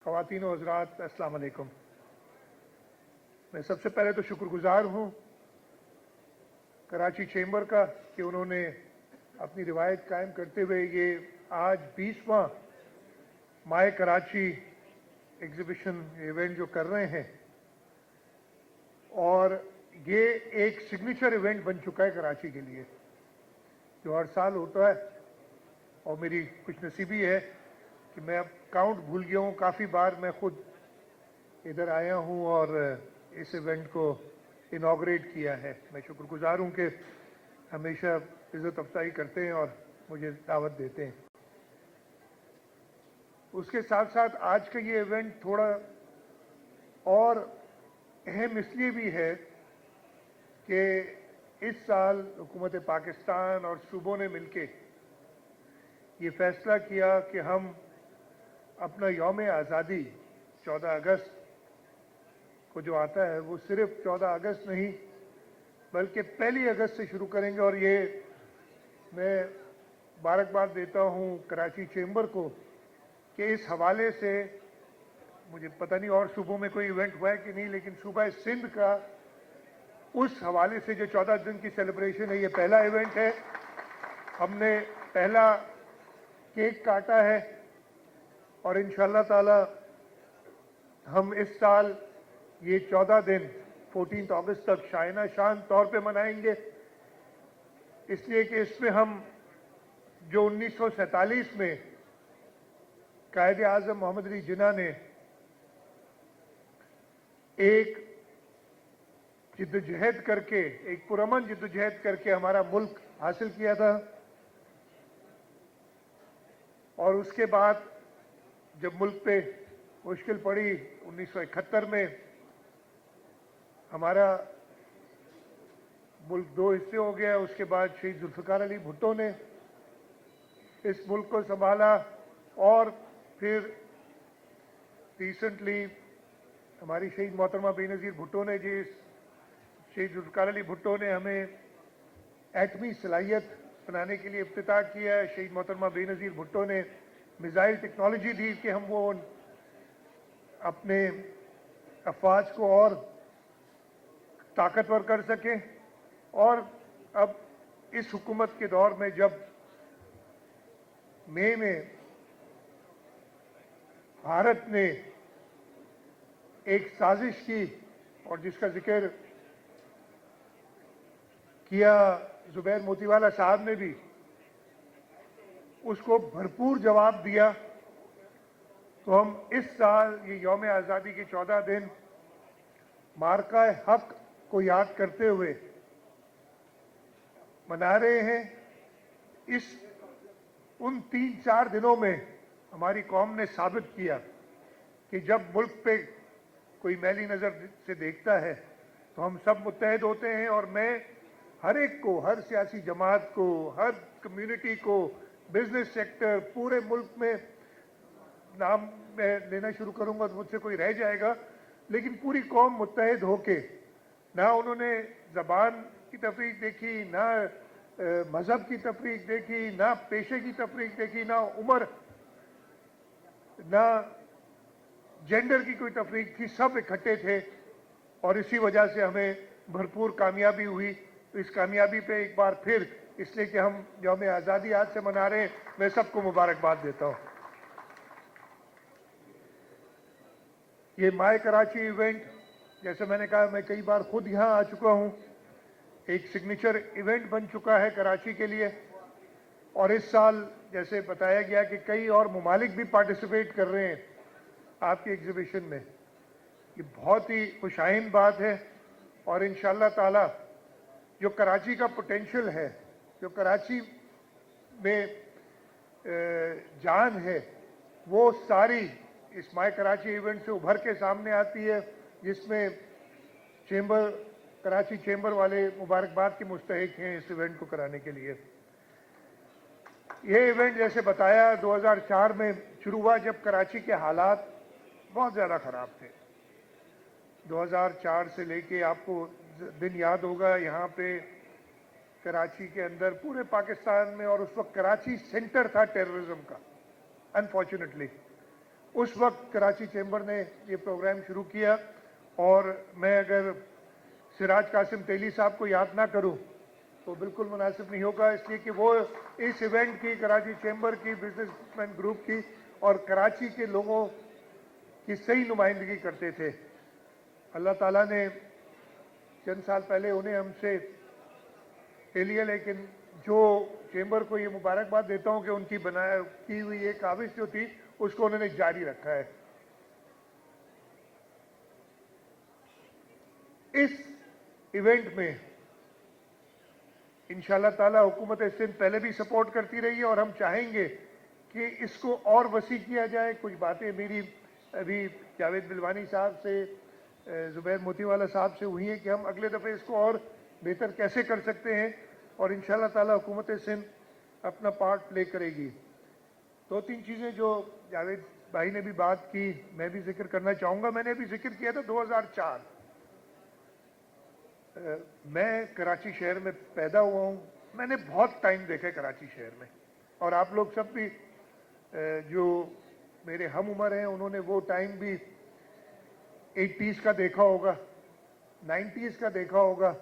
ख़वातीन और हज़रात, अस्सलाम वालेकुम। मैं सबसे पहले तो शुक्रगुजार हूँ कराची चैम्बर का कि उन्होंने अपनी रिवायत कायम करते हुए ये आज 20वां माय कराची एग्ज़िबिशन इवेंट जो कर रहे हैं, और ये एक सिग्नेचर इवेंट बन चुका है कराची के लिए, जो हर साल होता है। और मेरी खुशनसीबी है कि मैं अब काउंट भूल गया हूँ, काफ़ी बार मैं खुद इधर आया हूँ और इस इवेंट को इनॉग्रेट किया है। मैं शुक्रगुजार हूँ कि हमेशा इज़्ज़त अफजाई करते हैं और मुझे दावत देते हैं। उसके साथ साथ आज का ये इवेंट थोड़ा और अहम इसलिए भी है कि इस साल हुकूमत पाकिस्तान और सूबों ने मिलके ये फैसला किया कि हम अपना यौम आज़ादी 14 अगस्त को जो आता है वो सिर्फ 14 अगस्त नहीं बल्कि 1 अगस्त से शुरू करेंगे। और ये मैं मुबारकबाद देता हूँ कराची चैम्बर को कि इस हवाले से, मुझे पता नहीं और सूबों में कोई इवेंट हुआ है कि नहीं, लेकिन सूबा सिंध का उस हवाले से जो 14 दिन की सेलिब्रेशन है, ये पहला इवेंट है। हमने पहला केक काटा है और इंशाअल्लाह ताला हम इस साल ये 14 दिन 14 अगस्त तक शायना शान तौर पे मनाएंगे, इसलिए कि इसमें हम जो 1947 में कायदे आज़म मोहम्मद अली जिन्ना ने एक जिद्दोजहद करके, एक पुरअमन जिद्दोजहद करके हमारा मुल्क हासिल किया था, और उसके बाद जब मुल्क पे मुश्किल पड़ी 1971 में, हमारा मुल्क दो हिस्से हो गया। उसके बाद शहीद जुल्फ़िकार अली भुट्टो ने इस मुल्क को संभाला, और फिर रिसेंटली हमारी शहीद मोहतरमा बेनज़ीर भुट्टो ने, शहीद जुल्फ़िकार अली भुट्टो ने हमें एटमी सलाहियत बनाने के लिए इफ्तिताह किया है। शहीद मोहतरमा बेनज़ीर भुट्टो ने मिसाइल टेक्नोलॉजी दी कि हम वो अपने अफवाज को और ताकतवर कर सकें। और अब इस हुकूमत के दौर में जब मई में भारत ने एक साजिश की और जिसका जिक्र किया जुबैर मोतीवाला साहब ने भी, उसको भरपूर जवाब दिया, तो हम इस साल ये यौम आज़ादी के 14 दिन मार्का हक को याद करते हुए मना रहे हैं। उन 3-4 दिनों में हमारी कौम ने साबित किया कि जब मुल्क पे कोई मैली नज़र से देखता है तो हम सब मुत्तहद होते हैं। और मैं हर एक को, हर सियासी जमात को, हर कम्युनिटी को, बिजनेस सेक्टर, पूरे मुल्क में, नाम मैं लेना शुरू करूंगा तो मुझसे कोई रह जाएगा, लेकिन पूरी कौम मुत्तहद होके, ना उन्होंने ज़बान की तफरीक देखी, ना मज़हब की तफरीक देखी, ना पेशे की तफरीक देखी, ना उम्र, ना जेंडर की कोई तफरीक थी, सब इकट्ठे थे। और इसी वजह से हमें भरपूर कामयाबी हुई। तो इस कामयाबी पे एक बार फिर, इसलिए कि हम यौम आज़ादी आज से मना रहे हैं, मैं सबको मुबारकबाद देता हूँ। ये माय कराची इवेंट, जैसे मैंने कहा, मैं कई बार खुद यहाँ आ चुका हूँ, एक सिग्नेचर इवेंट बन चुका है कराची के लिए। और इस साल जैसे बताया गया कि कई और ममालिक भी पार्टिसिपेट कर रहे हैं आपकी एग्जीबिशन में। ये बहुत ही खुशाइन बात है। और इंशाअल्लाह ताला जो कराची का पोटेंशियल है, जो कराची में जान है, वो सारी इस माय कराची इवेंट से उभर के सामने आती है, जिसमें चैम्बर, कराची चैम्बर वाले मुबारकबाद के मुस्तहिक हैं इस इवेंट को कराने के लिए। ये इवेंट जैसे बताया 2004 में शुरू हुआ, जब कराची के हालात बहुत ज़्यादा ख़राब थे। 2004 से लेके आपको दिन याद होगा, यहाँ पे कराची के अंदर, पूरे पाकिस्तान में, और उस वक्त कराची सेंटर था टेररिज्म का, अनफॉर्चुनेटली। उस वक्त कराची चैम्बर ने ये प्रोग्राम शुरू किया और मैं अगर सिराज कासिम तेली साहब को याद ना करूं तो बिल्कुल मुनासिब नहीं होगा, इसलिए कि वो इस इवेंट की कराची चैम्बर की, बिजनेसमैन ग्रुप की और कराची के लोगों की सही नुमाइंदगी करते थे। अल्लाह ताला ने चंद साल पहले उन्हें हमसे ले लिया, लेकिन जो चैम्बर को ये मुबारकबाद देता हूं कि उनकी की हुई एक काविश जो थी उसको उन्होंने जारी रखा है। इस इवेंट में इंशाअल्लाह ताला हुकूमत सिंध पहले भी सपोर्ट करती रही है और हम चाहेंगे कि इसको और वसी किया जाए। कुछ बातें मेरी अभी जावेद बिलवानी साहब से, जुबैर मोतीवाला साहब से हुई हैं कि हम अगले दफ़े इसको और बेहतर कैसे कर सकते हैं और इंशाअल्लाह ताला हुकूमत सिंध अपना पार्ट प्ले करेगी। दो तीन चीज़ें जो जावेद भाई ने भी बात की, मैं भी जिक्र करना चाहूँगा। मैंने अभी जिक्र किया था 2004, मैं कराची शहर में पैदा हुआ हूँ, मैंने बहुत टाइम देखा है कराची शहर में और आप लोग सब भी जो मेरे हम उम्र हैं उन्होंने वो टाइम भी 80s का देखा होगा, 90s का देखा होगा,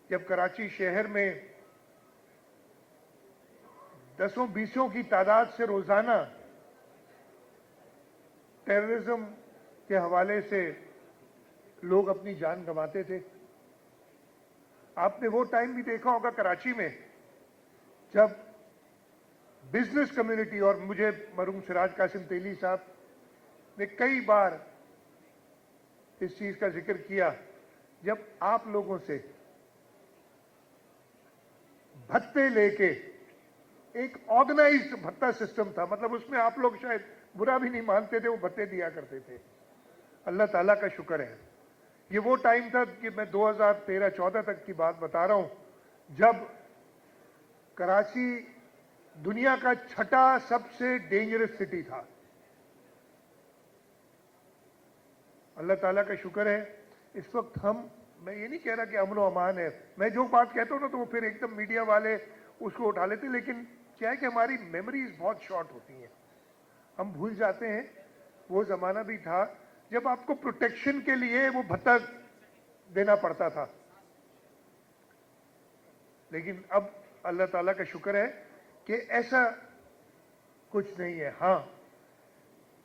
जब कराची शहर में दसों बीसों की तादाद से रोजाना टेररिज्म के हवाले से लोग अपनी जान गंवाते थे। आपने वो टाइम भी देखा होगा कराची में जब बिजनेस कम्युनिटी, और मुझे मरहूम सिराज कासिम तेली साहब ने कई बार इस चीज का जिक्र किया, जब आप लोगों से भत्ते लेके एक ऑर्गेनाइज्ड भत्ता सिस्टम था, मतलब उसमें आप लोग शायद बुरा भी नहीं मानते थे, वो भत्ते दिया करते थे। अल्लाह ताला का शुक्र है, ये वो टाइम था कि मैं 2013-14 तक की बात बता रहा हूं, जब कराची दुनिया का छठा सबसे डेंजरस सिटी था। अल्लाह ताला का शुक्र है इस वक्त मैं ये नहीं कह रहा कि अमन व अमान है, मैं जो बात कहता हूं ना तो वो फिर एकदम मीडिया वाले उसको उठा लेते, लेकिन क्या है कि हमारी मेमोरीज बहुत शॉर्ट होती हैं, हम भूल जाते हैं। वो जमाना भी था जब आपको प्रोटेक्शन के लिए वो भत्ता देना पड़ता था, लेकिन अब अल्लाह ताला का शुक्र है कि ऐसा कुछ नहीं है। हाँ,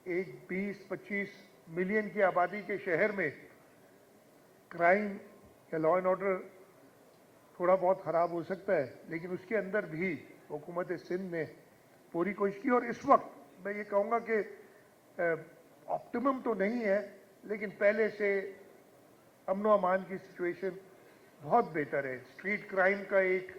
एक 20-25 मिलियन की आबादी के शहर में क्राइम या लॉ एंड ऑर्डर थोड़ा बहुत खराब हो सकता है, लेकिन उसके अंदर भी हुकूमत सिंध ने पूरी कोशिश की और इस वक्त मैं ये कहूँगा कि ऑप्टिमम तो नहीं है, लेकिन पहले से अमन व अमान की सिचुएशन बहुत बेहतर है। स्ट्रीट क्राइम का एक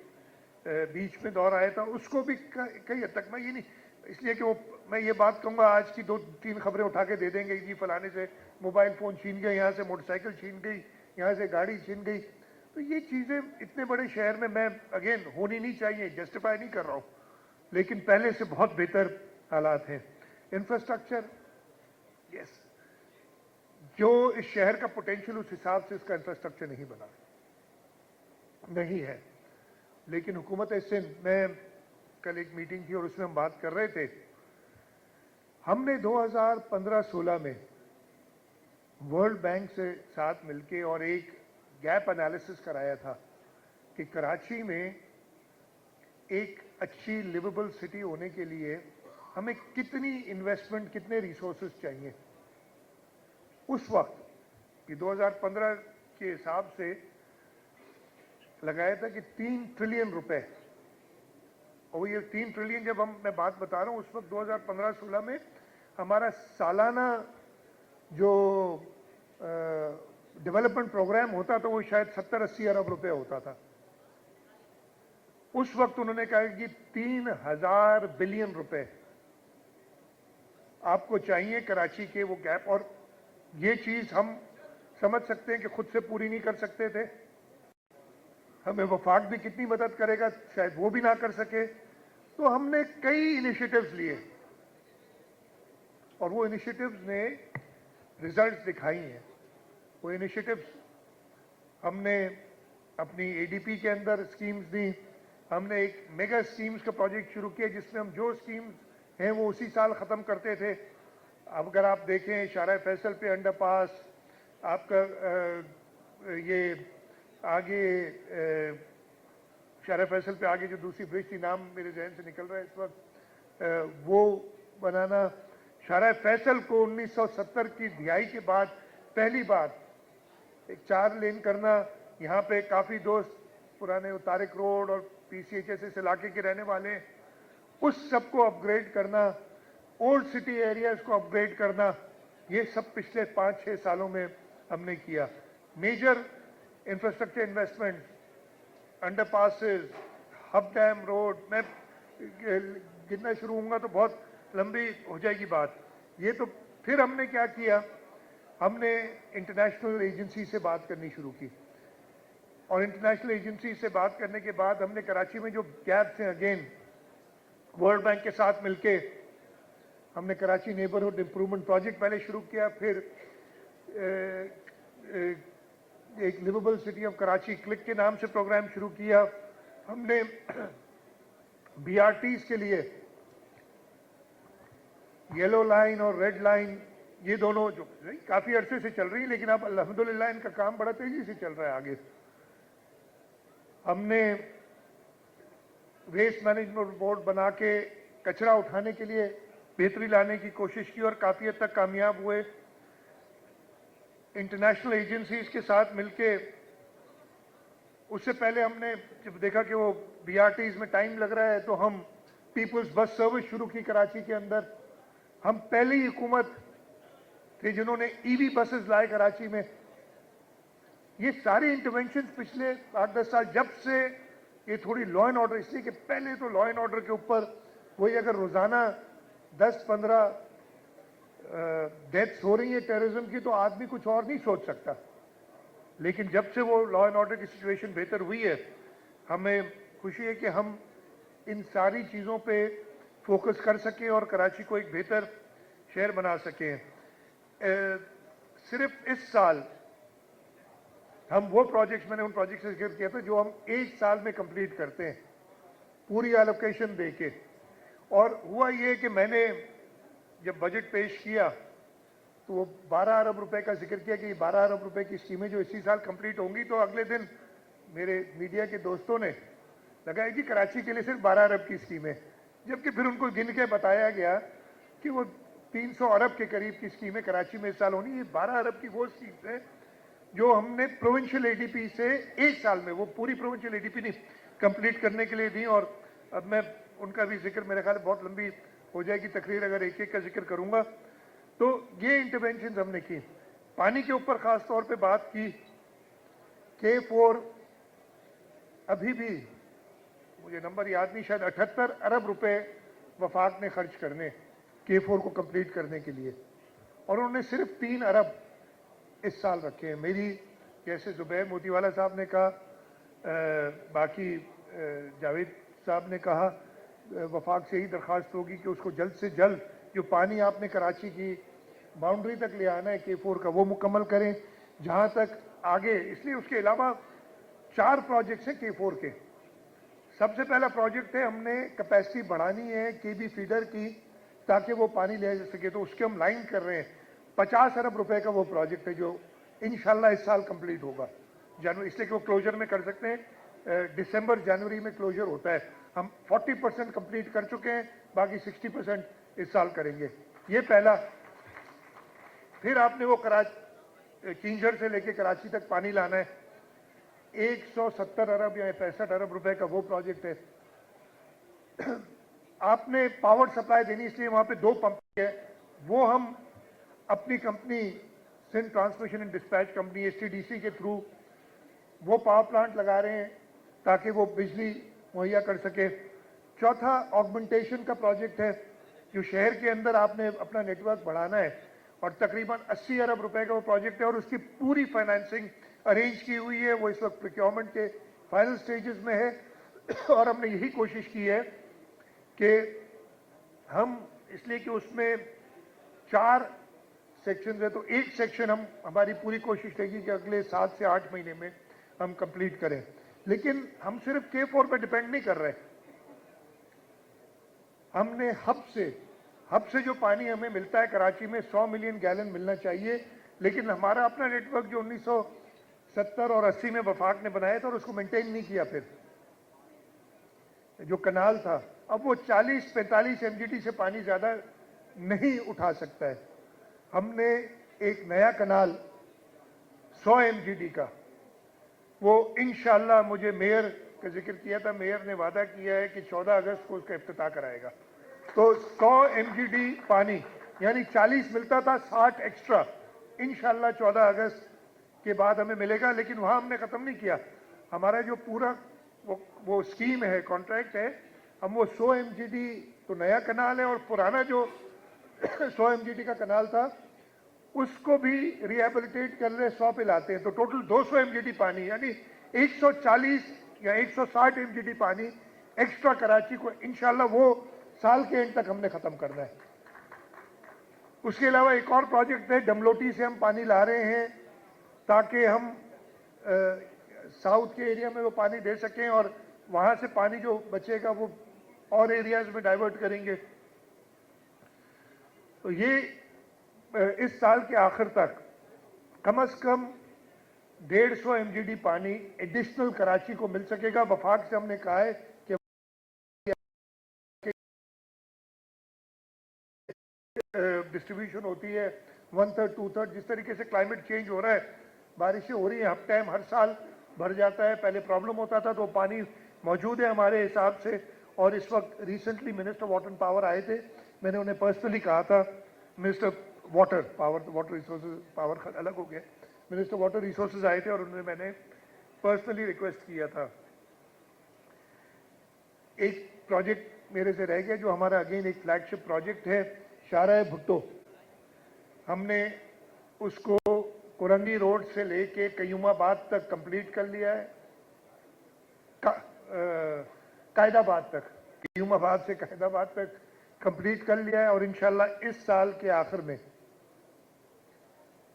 बीच में दौर आया था, उसको भी कई हद तक, मैं ये नहीं इसलिए कि वो मैं ये बात कहूँगा आज की 2-3 खबरें उठा के दे देंगे कि फलाने से मोबाइल फ़ोन छीन गए, यहाँ से मोटरसाइकिल छीन गई, यहाँ से गाड़ी छीन गई, तो ये चीज़ें इतने बड़े शहर में मैं अगेन होनी नहीं चाहिए, जस्टिफाई नहीं कर रहा हूँ, लेकिन पहले से बहुत बेहतर हालात हैं। इंफ्रास्ट्रक्चर, यस, जो इस शहर का पोटेंशियल उस हिसाब से इसका इंफ्रास्ट्रक्चर नहीं बना, नहीं है। लेकिन हुकूमत सिंध में कल एक मीटिंग थी और उसमें हम बात कर रहे थे, हमने 2015-16 में वर्ल्ड बैंक से साथ मिलके और एक गैप एनालिसिस कराया था कि कराची में एक अच्छी लिवेबल सिटी होने के लिए हमें कितनी इन्वेस्टमेंट, कितने रिसोर्सेज चाहिए। उस वक्त कि 2015 के हिसाब से लगाया था कि 3 ट्रिलियन रुपए, और ये 3 ट्रिलियन जब मैं बात बता रहा हूँ, उस वक्त 2015-16 में हमारा सालाना जो डेवलपमेंट प्रोग्राम होता था वो शायद 70-80 अरब रुपए होता था। उस वक्त उन्होंने कहा कि 3000 बिलियन रुपए आपको चाहिए कराची के वो गैप, और ये चीज हम समझ सकते हैं कि खुद से पूरी नहीं कर सकते थे, हमें वफाक भी कितनी मदद करेगा शायद वो भी ना कर सके। तो हमने कई इनिशिएटिव्स लिए और वो इनिशिएटिव्स ने रिजल्ट्स दिखाई हैं। वो इनिशिएटिव्स हमने अपनी एडीपी के अंदर स्कीम्स दी, हमने एक मेगा स्कीम्स का प्रोजेक्ट शुरू किया जिसमें हम जो स्कीम्स हैं वो उसी साल ख़त्म करते थे, अब अगर आप देखें शारा फैसल पे अंडरपास, आपका ये आगे शारा फैसल पे आगे जो दूसरी ब्रिज थी, नाम मेरे जहन से निकल रहा है इस वक्त, वो बनाना। शारा फैसल को 1970 की दिहाई के बाद पहली बार एक 4 लेन करना। यहाँ पे काफ़ी दोस्त पुराने तारिक रोड और PCHS इस इलाके के रहने वाले, उस सब को अपग्रेड करना, ओल्ड सिटी एरियाज को अपग्रेड करना, ये सब पिछले 5-6 सालों में हमने किया। Major infrastructure investment, underpasses, Hub dam road, मैं गिनना शुरू होऊंगा तो बहुत लंबी हो जाएगी बात। ये तो फिर हमने क्या किया, हमने इंटरनेशनल एजेंसी से बात करनी शुरू की, और इंटरनेशनल एजेंसी से बात करने के बाद हमने कराची में जो गैप्स हैं, अगेन वर्ल्ड बैंक के साथ मिलके हमने कराची नेबरहुड इंप्रूवमेंट प्रोजेक्ट पहले शुरू किया, फिर एक livable city of Karachi click के नाम से प्रोग्राम शुरू किया। हमने BRTs के लिए येलो लाइन और रेड लाइन, ये दोनों जो काफी अरसे से चल रही है, लेकिन अब अल्हम्दुलिल्लाह इनका काम बड़ा तेजी से चल रहा है आगे। हमने वेस्ट मैनेजमेंट बोर्ड बना के कचरा उठाने के लिए बेहतरी लाने की कोशिश की और काफी हद तक कामयाब हुए। इंटरनेशनल एजेंसीज के साथ मिलके, उससे पहले हमने जब देखा कि वो BRTs में टाइम लग रहा है, तो हम पीपल्स बस सर्विस शुरू की कराची के अंदर। हम पहली हुकूमत थे जिन्होंने EV बसेस लाए कराची में। ये सारे इंटरवेंशन पिछले 8-10 साल, जब से ये थोड़ी लॉ एंड ऑर्डर, इसलिए कि पहले तो लॉ एंड ऑर्डर के ऊपर वही अगर रोजाना 10-15 डेथ्स हो रही है टेररिज्म की, तो आदमी कुछ और नहीं सोच सकता। लेकिन जब से वो लॉ एंड ऑर्डर की सिचुएशन बेहतर हुई है, हमें खुशी है कि हम इन सारी चीज़ों पे फोकस कर सकें और कराची को एक बेहतर शहर बना सकें। सिर्फ इस साल हम वो प्रोजेक्ट्स, मैंने उन प्रोजेक्ट्स से जिक्र किया था जो हम 1 साल में कंप्लीट करते हैं पूरी एलोकेशन देके। और हुआ ये कि मैंने जब बजट पेश किया तो वो 12 अरब रुपए का जिक्र किया कि 12 अरब रुपए की स्कीमें जो इसी साल कंप्लीट होंगी, तो अगले दिन मेरे मीडिया के दोस्तों ने लगाया कि कराची के लिए सिर्फ 12 अरब की स्कीम है, जबकि फिर उनको गिन के बताया गया कि वो 300 अरब के करीब की स्कीमें कराची में इस साल होनी। ये 12 अरब की वो स्कीम है जो हमने प्रोविंशियल ADP से 1 साल में, वो पूरी प्रोविंशियल ADP नहीं, कंप्लीट करने के लिए दी। और अब मैं उनका भी जिक्र, मेरे ख्याल बहुत लंबी हो जाएगी तकरीर अगर एक एक का जिक्र करूंगा। तो ये इंटरवेंशन हमने की। पानी के ऊपर खास तौर पे बात की। K4 अभी भी मुझे नंबर याद नहीं, शायद 78 अरब रुपए वफाक ने खर्च करने K4 को कंप्लीट करने के लिए, और उन्होंने सिर्फ 3 अरब इस साल रखे हैं। मेरी, जैसे जुबैर मोतीवाला साहब ने कहा, बाकी जावेद साहब ने कहा, वफाक से ही दरख्वास्त होगी कि उसको जल्द से जल्द जो पानी आपने कराची की बाउंड्री तक ले आना है K4 का, वो मुकम्मल करें जहां तक आगे। इसलिए उसके अलावा 4 प्रोजेक्ट्स हैं K4 के। सबसे पहला प्रोजेक्ट है, हमने कैपेसिटी बढ़ानी है KB फीडर की ताकि वो पानी ले जा सके, तो उसके हम लाइन कर रहे हैं। 50 अरब रुपए का वो प्रोजेक्ट है जो इंशाल्लाह इस साल कंप्लीट होगा जनवरी, इसलिए कि वो क्लोजर में कर सकते हैं। दिसंबर जनवरी में क्लोजर होता है। हम 40% कंप्लीट कर चुके हैं, बाकी 60% इस साल करेंगे। ये पहला। फिर आपने वो किंजर से लेके कराची तक पानी लाना है, 170 अरब या 65 अरब रुपए का वो प्रोजेक्ट है। आपने पावर सप्लाई देनी, इसलिए वहां पे 2 पंप है, वो हम अपनी company Sindh transmission and dispatch company STDC के थ्रू वो पावर प्लांट लगा रहे हैं ताकि वो बिजली मुहैया कर सके। चौथा ऑगमेंटेशन का प्रोजेक्ट है, जो शहर के अंदर आपने अपना नेटवर्क बढ़ाना है, और तकरीबन 80 अरब रुपए का वो प्रोजेक्ट है, और उसकी पूरी फाइनेंसिंग अरेंज की हुई है। वो इस वक्त प्रोक्योरमेंट के फाइनल स्टेजेस में है, और हमने यही कोशिश की है कि हम, इसलिए कि उसमें 4 सेक्शन है, तो एक सेक्शन हमारी पूरी कोशिश रहेगी कि अगले 7 से 8 महीने में हम कंप्लीट करें। लेकिन हम सिर्फ K4 पर डिपेंड नहीं कर रहे, हमने हब से जो पानी हमें मिलता है कराची में 100 मिलियन गैलन मिलना चाहिए, लेकिन हमारा अपना नेटवर्क जो 1970 और 80 में वफाक ने बनाया था और उसको मेंटेन नहीं किया, फिर जो कनाल था अब वो 40-45 एमजीडी से पानी ज़्यादा नहीं उठा सकता है। हमने एक नया कनाल 100 एमजीडी का, वो इंशाल्लाह, मुझे मेयर का जिक्र किया था, मेयर ने वादा किया है कि 14 अगस्त को उसका इफ्तिताह कराएगा। तो 100 एमजीडी पानी यानी 40 मिलता था, 60 एक्स्ट्रा इंशाल्लाह 14 अगस्त के बाद हमें मिलेगा। लेकिन वहाँ हमने ख़त्म नहीं किया, हमारा जो पूरा वो स्कीम है, कॉन्ट्रैक्ट है, हम वो 100 एमजीडी तो नया कनाल है और पुराना जो 100 एमजीडी का कनाल था उसको भी रिहेबिलिटेट कर रहे, 100 पे लाते हैं, तो टोटल 200 एमजीडी पानी यानी 140 या 160 एमजीडी पानी एक्स्ट्रा कराची को इंशाल्लाह वो साल के एंड तक हमने ख़त्म करना है। उसके अलावा एक और प्रोजेक्ट है, डमलोटी से हम पानी ला रहे हैं ताकि हम साउथ के एरिया में वो पानी दे सकें और वहाँ से पानी जो बचेगा वो और एरियाज में डाइवर्ट करेंगे। तो ये इस साल के आखिर तक कम से कम 150 एमजीडी पानी एडिशनल कराची को मिल सकेगा। वफाक से हमने कहा है कि डिस्ट्रीब्यूशन होती है 1/3 2/3, जिस तरीके से क्लाइमेट चेंज हो रहा है, बारिशें हो रही हैं, हर टाइम हर साल भर जाता है। पहले प्रॉब्लम होता था, तो पानी मौजूद है हमारे हिसाब से। और इस वक्त recently minister water and power आए थे, मैंने उन्हें पर्सनली कहा था, मिनिस्टर वाटर रिसोर्सेज, पावर अलग हो गया, मिनिस्टर वाटर रिसोर्सेज आए थे और उन्हें मैंने पर्सनली रिक्वेस्ट किया था। एक प्रोजेक्ट मेरे से रह गया जो हमारा अगेन एक फ्लैगशिप प्रोजेक्ट है, शाहराह भुट्टो। हमने उसको कुरंगी रोड से लेके कयूमाबाद तक कंप्लीट कर लिया है, कायदाबाद तक, कयूमाबाद से कायदाबाद तक कंप्लीट कर लिया है और इंशाल्लाह इस साल के आखिर में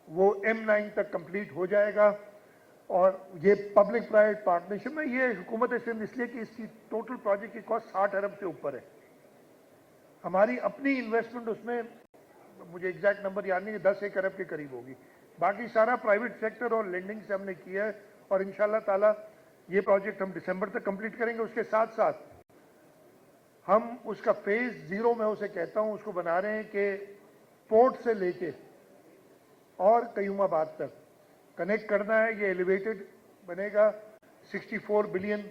वो M9 तक कंप्लीट हो जाएगा। और ये पब्लिक प्राइवेट पार्टनरशिप में, ये हुकूमत सिंध इसलिए कि इसकी टोटल प्रोजेक्ट की कॉस्ट 60 अरब से ऊपर है। हमारी अपनी इन्वेस्टमेंट उसमें, मुझे एग्जैक्ट नंबर याद नहीं है, 10 अरब के करीब होगी। बाकी सारा प्राइवेट सेक्टर और लेंडिंग से हमने किया है और इंशाल्लाह ताला ये प्रोजेक्ट हम दिसंबर तक कंप्लीट करेंगे। उसके साथ साथ हम उसका फेज 0 में उसे कहता हूं, उसको बना रहे हैं कि पोर्ट से लेके और कयूमाबाद तक कनेक्ट करना है। ये एलिवेटेड बनेगा, 64 बिलियन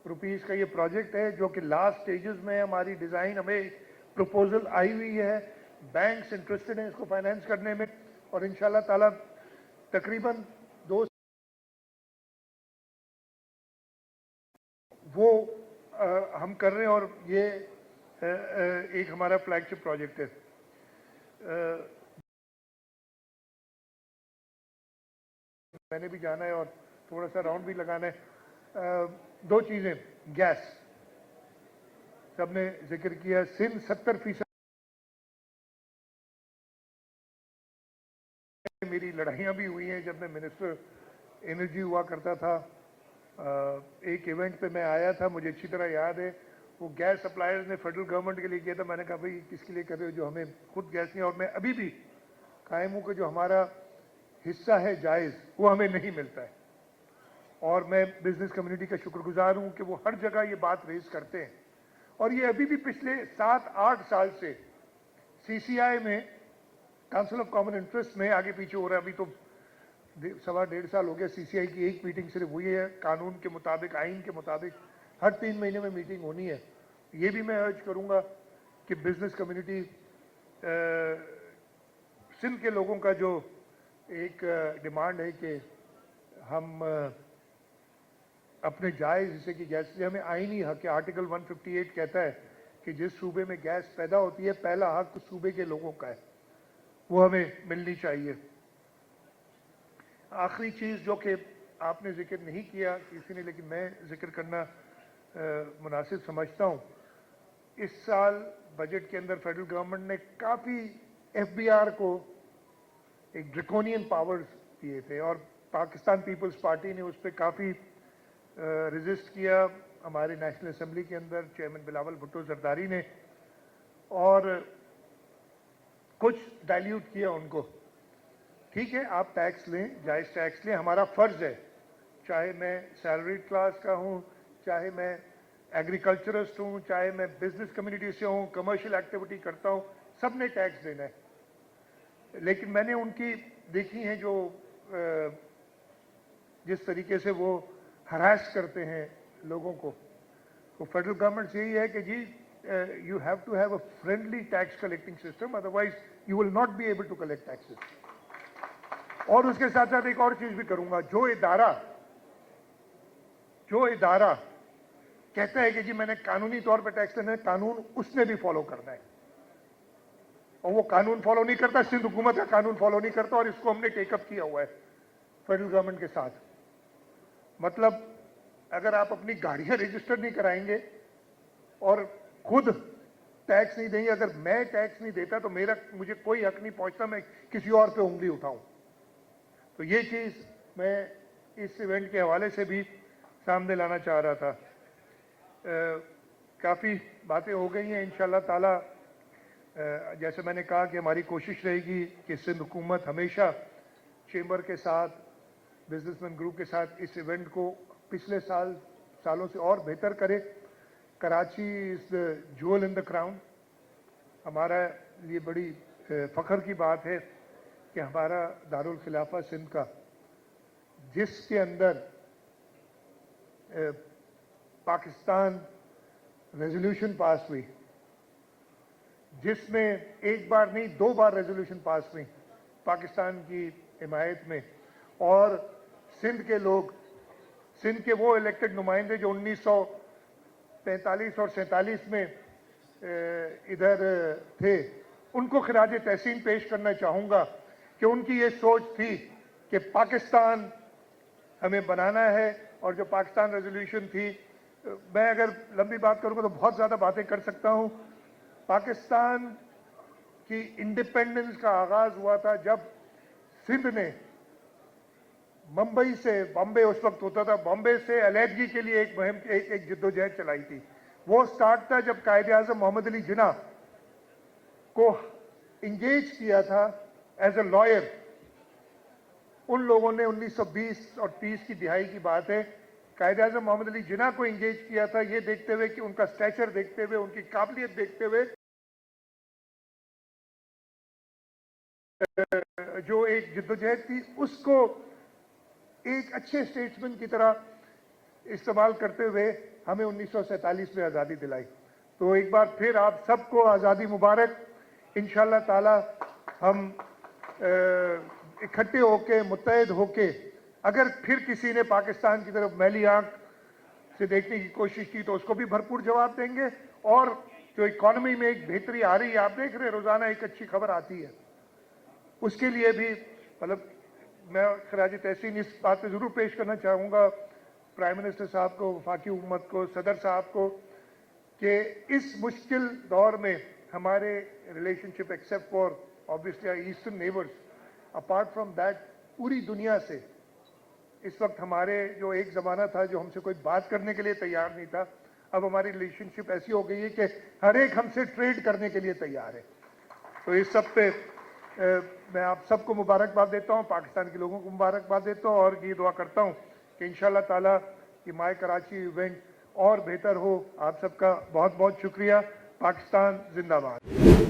रुपीस का ये प्रोजेक्ट है जो कि लास्ट स्टेजेस में है। हमारी डिज़ाइन, हमें प्रपोजल आई हुई है, बैंक्स इंटरेस्टेड हैं इसको फाइनेंस करने में और इंशाल्लाह ताला तकरीबन 2 वो हम कर रहे हैं और ये एक हमारा फ्लैगशिप प्रोजेक्ट है। मैंने भी जाना है और थोड़ा सा राउंड भी लगाना है। 2 चीज़ें, गैस सबने जिक्र किया, सिंध 70% मेरी लड़ाइयाँ भी हुई हैं। जब मैं मिनिस्टर एनर्जी हुआ करता था, एक इवेंट पे मैं आया था, मुझे अच्छी तरह याद है, वो गैस सप्लायर्स ने फेडरल गवर्नमेंट के लिए किया था। मैंने कहा भाई किसके लिए कर रहे हो जो हमें खुद गैस नहीं, और मैं अभी भी कायम हूँ कि जो हमारा हिस्सा है जायज़ वो हमें नहीं मिलता है। और मैं बिजनेस कम्युनिटी का शुक्रगुजार हूँ कि वो हर जगह ये बात रेज करते हैं और ये अभी भी पिछले 7-8 साल से CCI में, काउंसिल ऑफ कॉमन इंटरेस्ट में आगे पीछे हो रहा है। अभी तो 1.25 साल हो गया CCI की एक मीटिंग सिर्फ हुई है। कानून के मुताबिक, आइन के मुताबिक हर 3 महीने में मीटिंग होनी है। ये भी मैं अर्ज करूँगा कि बिजनेस कम्युनिटी, सिंध के लोगों का जो एक डिमांड है कि हम अपने जायज़ हिस्से की गैस से, हमें आईनी हक है, आर्टिकल 158 कहता है कि जिस सूबे में गैस पैदा होती है पहला हक उस सूबे के लोगों का है, वो हमें मिलनी चाहिए। आखिरी चीज़ जो कि आपने जिक्र नहीं किया किसी ने, लेकिन मैं जिक्र करना मुनासिब समझता हूँ, इस साल बजट के अंदर फेडरल गवर्नमेंट ने काफ़ी FBR को एक ड्रैकोनियन पावर्स दिए थे और पाकिस्तान पीपल्स पार्टी ने उस पर काफ़ी रेजिस्ट किया। हमारे नेशनल असेंबली के अंदर चेयरमैन बिलावल भुट्टो जरदारी ने, और कुछ डाइल्यूट किया उनको। ठीक है, आप टैक्स लें, जायज़ टैक्स लें, हमारा फ़र्ज़ है, चाहे मैं सैलरीड क्लास का हूँ, चाहे मैं एग्रीकल्चरिस्ट हूँ, चाहे मैं बिजनेस कम्युनिटी से हूँ, कमर्शियल एक्टिविटी करता हूँ, सब ने टैक्स देना है। लेकिन मैंने उनकी देखी हैं जो जिस तरीके से वो हरास करते हैं लोगों को, तो फेडरल गवर्नमेंट से यही है कि जी you have to have a friendly tax collecting system, otherwise you will not be able to collect taxes. और उसके साथ साथ एक और चीज भी करूंगा, जो इदारा कहता है कि जी मैंने कानूनी तौर पर टैक्स लेना है, कानून उसने भी फॉलो करना है, और वो कानून फॉलो नहीं करता, सिंध हुकूमत का कानून फॉलो नहीं करता, और इसको हमने टेकअप किया हुआ है फेडरल गवर्नमेंट के साथ। मतलब अगर आप अपनी गाड़ियां रजिस्टर नहीं कराएंगे और खुद टैक्स नहीं देंगे, अगर मैं टैक्स नहीं देता तो मुझे कोई हक नहीं पहुंचता मैं किसी और पे उंगली उठाऊं। तो ये चीज मैं इस इवेंट के हवाले से भी सामने लाना चाह रहा था। काफ़ी बातें हो गई हैं, इंशाल्लाह ताला जैसे मैंने कहा कि हमारी कोशिश रहेगी कि सिंध हुकूमत हमेशा चेंबर के साथ, बिजनेसमैन ग्रुप के साथ इस इवेंट को पिछले सालों से और बेहतर करे। Karachi is the jewel in the crown. हमारा लिए बड़ी फ़ख्र की बात है कि हमारा दारुल खिलाफा सिंध का, जिसके अंदर पाकिस्तान रेजोल्यूशन पास हुई, जिसमें एक बार नहीं 2 बार रेजोल्यूशन पास हुई पाकिस्तान की हिमायत में, और सिंध के लोग, सिंध के वो इलेक्टेड नुमाइंदे जो 1945 और 47 में इधर थे, उनको खिराज तहसीन पेश करना चाहूँगा कि उनकी ये सोच थी कि पाकिस्तान हमें बनाना है, और जो पाकिस्तान रेजोल्यूशन थी, मैं अगर लंबी बात करूँगा तो बहुत ज़्यादा बातें कर सकता हूँ। पाकिस्तान की इंडिपेंडेंस का आगाज़ हुआ था जब सिंध ने मुंबई से, बॉम्बे उस वक्त होता था, बॉम्बे से अलहदगी के लिए एक मुहिम, एक जिद्दोजहद चलाई थी। वो स्टार्ट था जब कायदे-आज़म मोहम्मद अली जिन्ना को इंगेज किया था एज ए लॉयर। उन लोगों ने 1920 और 30 की दिहाई की बात है, कायदे-आज़म मोहम्मद अली जिन्ना को इंगेज किया था, ये देखते हुए कि उनका स्टैचर देखते हुए, उनकी काबिलियत देखते हुए, जो एक जिद्दोजहद थी उसको एक अच्छे स्टेट्समैन की तरह इस्तेमाल करते हुए हमें 1947 में आज़ादी दिलाई। तो एक बार फिर आप सबको आज़ादी मुबारक। इंशाल्लाह ताला हम इकट्ठे होके, मुत्तहद होके, अगर फिर किसी ने पाकिस्तान की तरफ मैली आंख से देखने की कोशिश की तो उसको भी भरपूर जवाब देंगे। और जो इकॉनमी में एक बेहतरी आ रही है, आप देख रहे हैं रोज़ाना एक अच्छी खबर आती है, उसके लिए भी मतलब मैं खराज तहसीन इस बात पे ज़रूर पेश करना चाहूँगा प्राइम मिनिस्टर साहब को, वफाकी हुकूमत को, सदर साहब को, कि इस मुश्किल दौर में हमारे relationship, except for obviously eastern neighbours, apart from that पूरी दुनिया से इस वक्त हमारे, जो एक ज़माना था जो हमसे कोई बात करने के लिए तैयार नहीं था, अब हमारी रिलेशनशिप ऐसी हो गई है कि हर एक हमसे ट्रेड करने के लिए तैयार है। तो इस सब पे मैं आप सबको मुबारकबाद देता हूँ, पाकिस्तान के लोगों को मुबारकबाद देता हूँ, और ये दुआ करता हूँ कि इंशाल्लाह ताला ये माय कराची इवेंट और बेहतर हो। आप सबका बहुत बहुत शुक्रिया। पाकिस्तान जिंदाबाद।